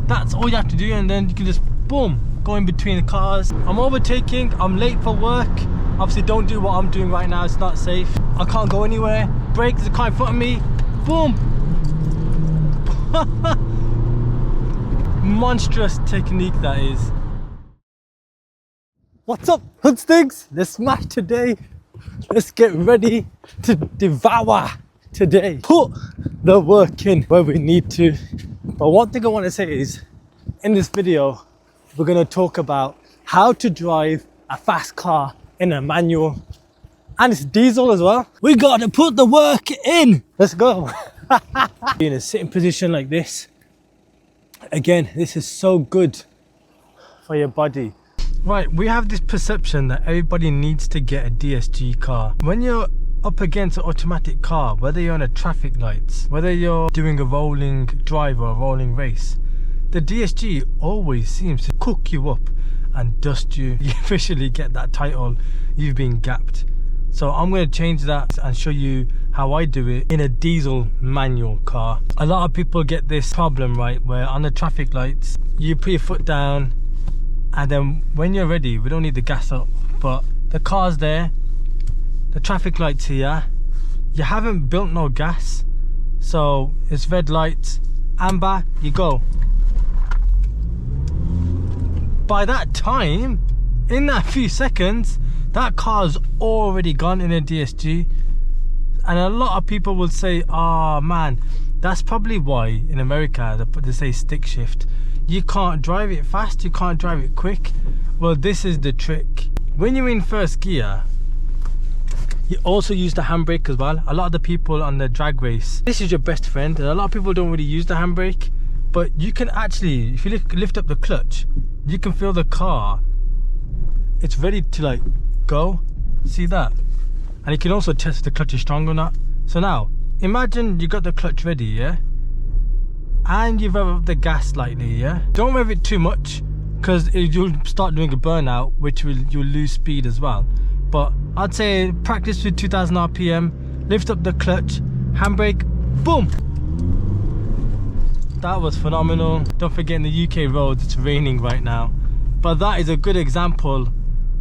That's all you have to do, and then you can just boom, go in between the cars. I'm overtaking, I'm late for work. Obviously don't do what I'm doing right now, it's not safe. I can't go anywhere. Brake, there's a car in front of me. Boom. Monstrous technique that is. What's up, Hoodstigs? Let's smash today. Let's get ready to devour today. Put the work in where we need to. But one thing I want to say is, in this video, we're going to talk about how to drive a fast car in a manual. And it's diesel as well. We got to put the work in. Let's go. Be in a sitting position like this. Again, this is so good for your body. Right, we have this perception that everybody needs to get a DSG car. When you're up against an automatic car, whether you're on a traffic lights, whether you're doing a rolling drive or a rolling race, the DSG always seems to cook you up and dust you. You officially get that title, you've been gapped. So I'm going to change that and show you how I do it in a diesel manual car. A lot of people get this problem, right, where on the traffic lights you put your foot down, and then when you're ready, we don't need the gas up, but the car's there, the traffic lights here, you haven't built no gas, so it's red lights, amber, you go. By that time, in that few seconds, that car's already gone in a DSG. And a lot of people will say, oh man, that's probably why in America they say stick shift. You can't drive it fast, you can't drive it quick. Well, this is the trick. When you're in first gear, you also use the handbrake as well. A lot of the people on the drag race, this is your best friend. And a lot of people don't really use the handbrake, but you can actually, if you lift up the clutch, you can feel the car, it's ready to like go. See that? And you can also test if the clutch is strong or not. So now, imagine you got the clutch ready, yeah? And you rev up the gas slightly, yeah? Don't rev it too much, because you'll start doing a burnout, which you'll lose speed as well. But I'd say practice with 2000 RPM, lift up the clutch, handbrake, boom! That was phenomenal. Don't forget, in the UK roads, it's raining right now. But that is a good example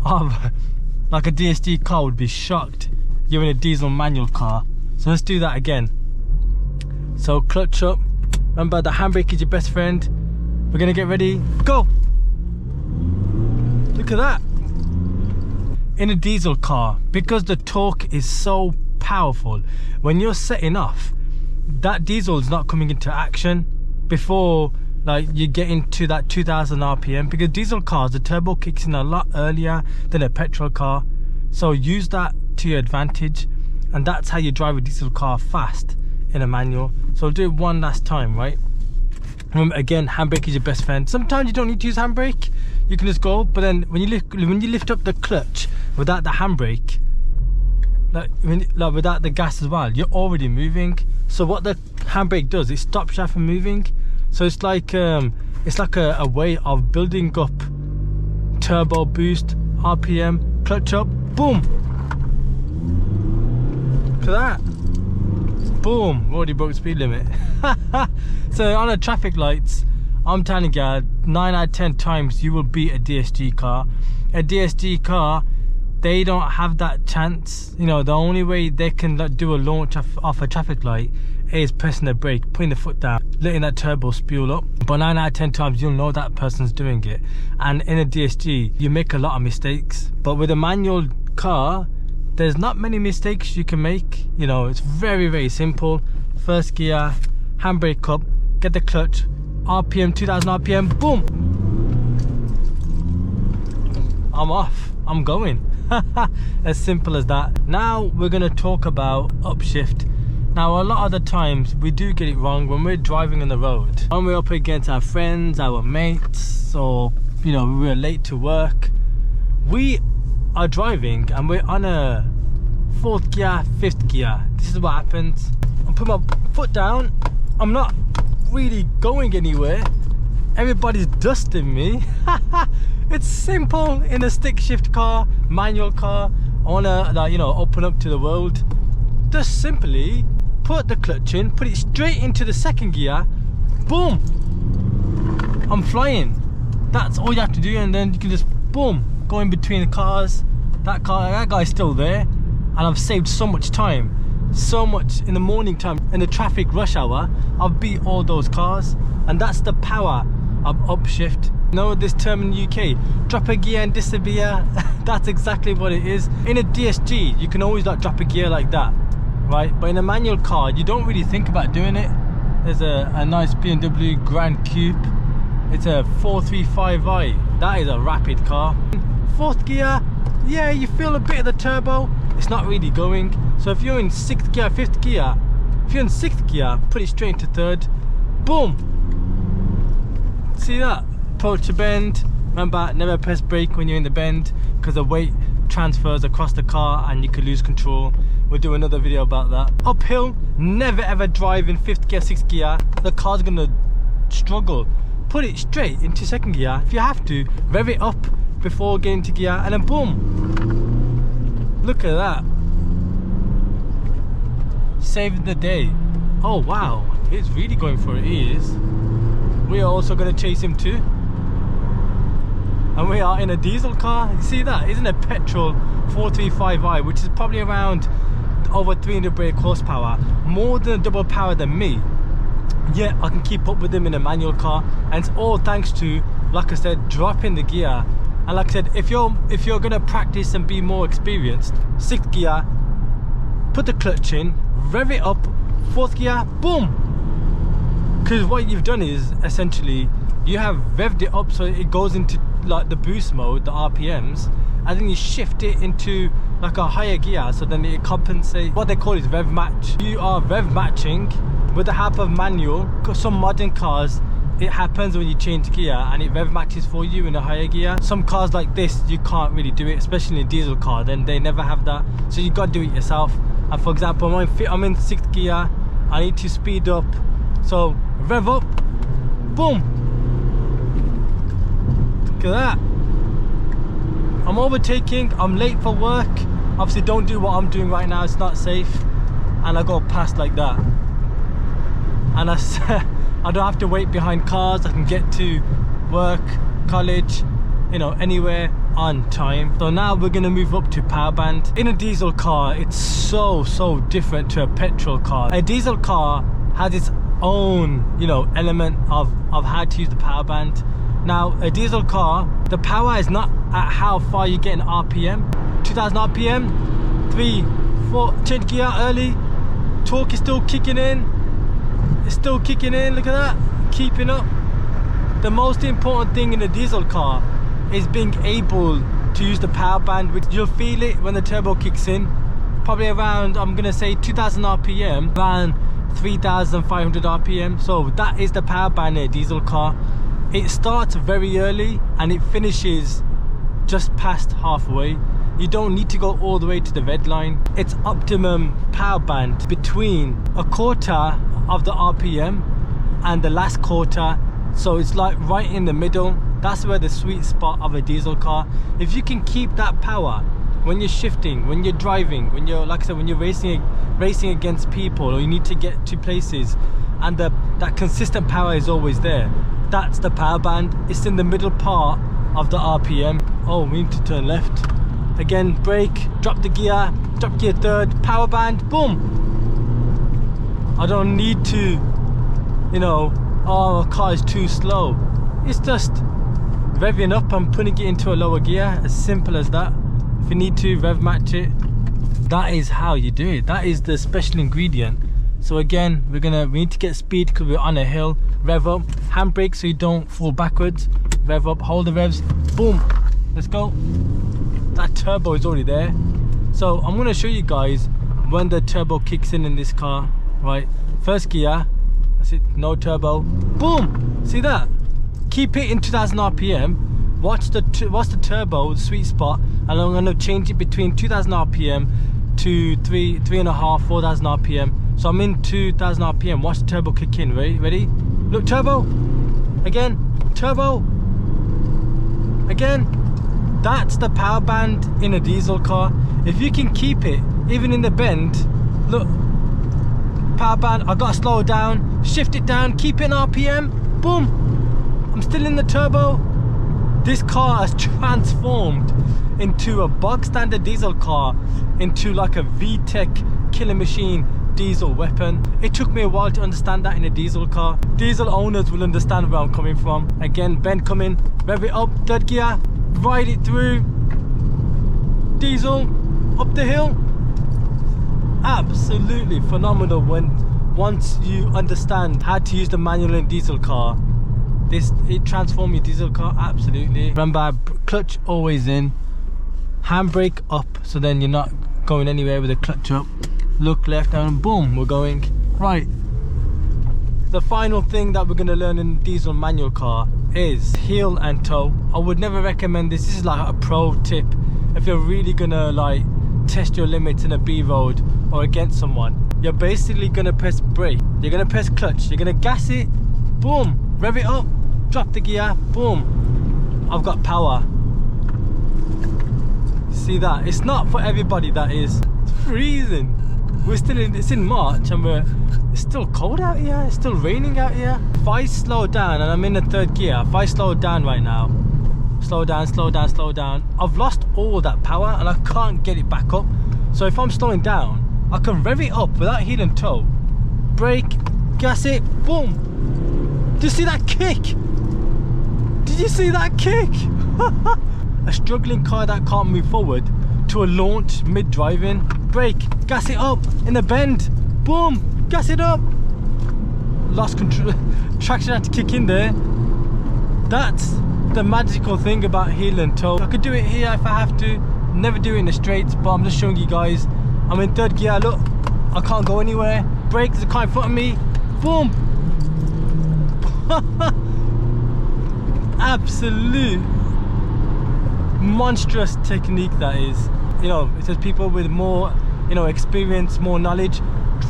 of like a DSG car would be shocked you're in a diesel manual car. So let's do that again. So clutch up, remember the handbrake is your best friend. We're gonna get ready, go. Look at that. In a diesel car, because the torque is so powerful, when you're setting off, that diesel is not coming into action before like you get into that 2000 RPM, because diesel cars, the turbo kicks in a lot earlier than a petrol car. So use that to your advantage, and that's how you drive a diesel car fast in a manual. So do it one last time, right? Remember, again, handbrake is your best friend. Sometimes you don't need to use handbrake, you can just go, but then when you lift up the clutch without the handbrake, like without the gas as well, you're already moving. So what the handbrake does, it stops you from moving. So it's like a way of building up turbo boost, RPM, clutch up, boom. Look at that. Boom, already broke the speed limit. So on the traffic lights, I'm telling you, 9 out of 10 times you will beat a DSG car. A DSG car, they don't have that chance. You know, the only way they can do a launch off a traffic light is pressing the brake, putting the foot down, letting that turbo spew up. But 9 out of 10 times you'll know that person's doing it. And in a DSG, you make a lot of mistakes. But with a manual car, there's not many mistakes you can make. You know, it's very, very simple. First gear, handbrake up, get the clutch, RPM, 2000 RPM, boom! I'm off, I'm going. As simple as that. Now we're gonna talk about upshift. Now, a lot of the times we do get it wrong when we're driving on the road. When we're up against our friends, our mates, or you know, we're late to work, we are driving and we're on a 4th gear, 5th gear. This is what happens. I put my foot down, I'm not really going anywhere, everybody's dusting me. It's simple in a stick shift car, manual car. I wanna, like, you know, open up to the world. Just simply put the clutch in, put it straight into the 2nd gear, boom. I'm flying. That's all you have to do, and then you can just boom, go in between the cars. That guy's still there, and I've saved so much time. So much in the morning time, in the traffic rush hour, I've beat all those cars. And that's the power of upshift. You know this term in the UK, drop a gear and disappear. That's exactly what it is. In a DSG, you can always like drop a gear like that, right? But in a manual car, you don't really think about doing it. There's a nice BMW Grand Coupe. It's a 435i. That is a rapid car. Fourth gear, yeah, you feel a bit of the turbo. It's not really going. So if you're in sixth gear, fifth gear, if you're in sixth gear, put it straight into third. Boom. See that? Approach a bend. Remember, never press brake when you're in the bend, because the weight transfers across the car and you could lose control. We'll do another video about that. Uphill, never ever drive in fifth gear, sixth gear. The car's gonna struggle. Put it straight into second gear. If you have to, rev it up before getting to gear, and then boom. Look at that. Saving the day. Oh wow, he's really going for it. He is. We are also going to chase him too, and we are in a diesel car. You see that? Isn't a petrol 435i, which is probably around over 300 brake horsepower, more than double power than me. Yet I can keep up with him in a manual car, and it's all thanks to, like I said, dropping the gear. And like I said, if you're going to practice and be more experienced, sixth gear, put the clutch in, rev it up, fourth gear, boom. Because what you've done is essentially you have revved it up so it goes into like the boost mode, the RPMs, and then you shift it into like a higher gear, so then it compensates. What they call is rev match. You are rev matching with the help of manual. Some modern cars, it happens when you change gear and it rev matches for you in a higher gear. Some cars like this, you can't really do it, especially in a diesel car. Then they never have that, so you got to do it yourself. And for example, I'm in sixth gear, I need to speed up, so rev up, boom. Look at that. I'm overtaking, I'm late for work. Obviously don't do what I'm doing right now, it's not safe. And I go past like that. And I don't have to wait behind cars. I can get to work, college, you know, anywhere on time. So now we're gonna move up to power band. In a diesel car, it's so different to a petrol car. A diesel car has its own, you know, element of how to use the power band. Now a diesel car, the power is not at how far you get in RPM. 2000 RPM, 3, 4, change gear early, torque is still kicking in. It's still kicking in, look at that, keeping up. The most important thing in a diesel car is being able to use the power band, which you'll feel it when the turbo kicks in. Probably around, I'm gonna say 2000 RPM, around 3500 RPM. So that is the power band in a diesel car. It starts very early and it finishes just past halfway. You don't need to go all the way to the red line. It's optimum power band between a quarter of the RPM and the last quarter, so it's like right in the middle. That's where the sweet spot of a diesel car. If you can keep that power when you're shifting, when you're driving, when you're, like I said, when you're racing against people, or you need to get to places, and that consistent power is always there, that's the power band. It's in the middle part of the RPM. Oh, we need to turn left again. Brake, drop the gear, drop gear third, power band, boom. I don't need to, you know, oh, the car is too slow. It's just revving up and putting it into a lower gear, as simple as that. If you need to rev match it, that is how you do it. That is the special ingredient. So again, we need to get speed because we're on a hill. Rev up, handbrake so you don't fall backwards. Rev up, hold the revs, boom, let's go. That turbo is already there. So I'm going to show you guys when the turbo kicks in this car. Right, first gear, that's it, no turbo, boom. See that? Keep it in 2000 RPM. Watch the turbo, the sweet spot, and I'm going to change it between 2000 RPM to 3.5, 4000 RPM. So I'm in 2000 RPM. Watch the turbo kick in. Ready? Look, turbo. Again, turbo. Again. That's the power band in a diesel car. If you can keep it, even in the bend, look. Power band, I gotta slow down, shift it down, keep it in RPM, boom. I'm still in the turbo. This car has transformed into a bog standard diesel car into like a VTEC killer machine diesel weapon. It took me a while to understand that in a diesel car. Diesel owners will understand where I'm coming from. Again, Ben coming, rev it up, third gear, ride it through, diesel, up the hill. Absolutely phenomenal once you understand how to use the manual in diesel car. It transforms your diesel car, absolutely. Remember, clutch always in, handbrake up, so then you're not going anywhere with the clutch up. Look left and boom, we're going. Right, the final thing that we're going to learn in diesel manual car is heel and toe. I would never recommend this. This is like a pro tip if you're really gonna like test your limits in a B road or against someone. You're basically gonna press brake, you're gonna press clutch, you're gonna gas it, boom, rev it up, drop the gear, boom, I've got power. See that? It's not for everybody, that is. It's freezing. It's in March and it's still cold out here, it's still raining out here. If I slow down, and I'm in the third gear, if I slow down right now, slow down, slow down, slow down, I've lost all that power and I can't get it back up. So if I'm slowing down, I can rev it up without heel and toe, brake, gas it, boom. Did you see that kick? Did you see that kick? A struggling car that can't move forward to a launch mid-driving, brake, gas it up in a bend, boom, gas it up. Lost control, traction had to kick in there. That's the magical thing about heel and toe. I could do it here if I have to, never do it in the straights, but I'm just showing you guys. I'm in third gear, look, I can't go anywhere. Brake, there's a car in front of me, boom. Absolute monstrous technique that is. You know, it says people with more, you know, experience, more knowledge,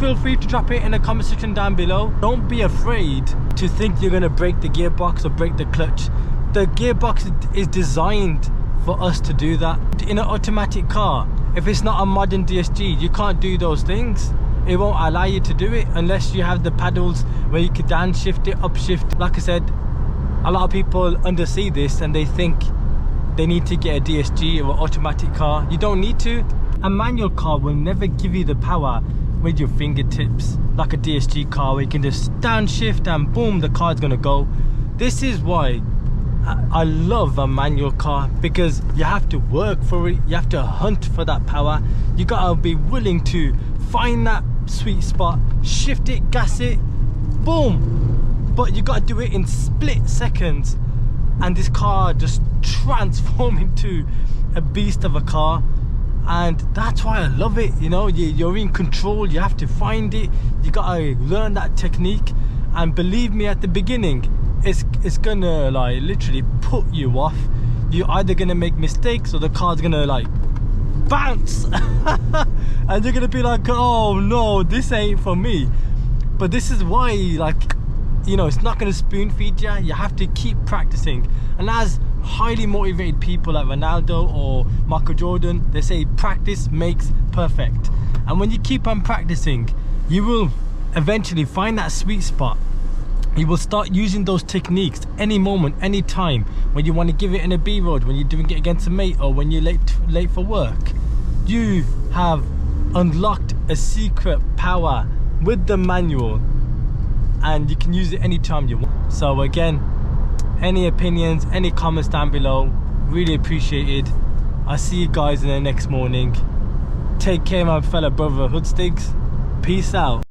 feel free to drop it in the comment section down below. Don't be afraid to think you're going to break the gearbox or break the clutch. The gearbox is designed for us to do that. In an automatic car, if it's not a modern DSG, you can't do those things. It won't allow you to do it unless you have the paddles where you can downshift it, upshift. Like I said, a lot of people undersee this and they think they need to get a DSG or an automatic car. You don't need to. A manual car will never give you the power with your fingertips like a DSG car where you can just downshift and boom, the car's gonna go. This is why I love a manual car, because you have to work for it, you have to hunt for that power, you gotta be willing to find that sweet spot, shift it, gas it, boom. But you gotta do it in split seconds, and this car just transforms into a beast of a car. And that's why I love it. You know, you're in control, you have to find it, you gotta learn that technique. And believe me, at the beginning it's gonna like literally put you off. You're either gonna make mistakes or the car's gonna like bounce and you're gonna be like, oh no, this ain't for me. But this is why, like, you know, it's not gonna spoon feed you. You have to keep practicing. And as highly motivated people like Ronaldo or Michael Jordan, they say practice makes perfect. And when you keep on practicing, you will eventually find that sweet spot. You will start using those techniques any moment, any time, when you want to give it in a B road, when you're doing it against a mate, or when you're late for work. You have unlocked a secret power with the manual, and you can use it anytime you want. So again, any opinions, any comments down below, really appreciated. I'll see you guys in the next morning. Take care, my fellow brother Hoodstigs. Peace out.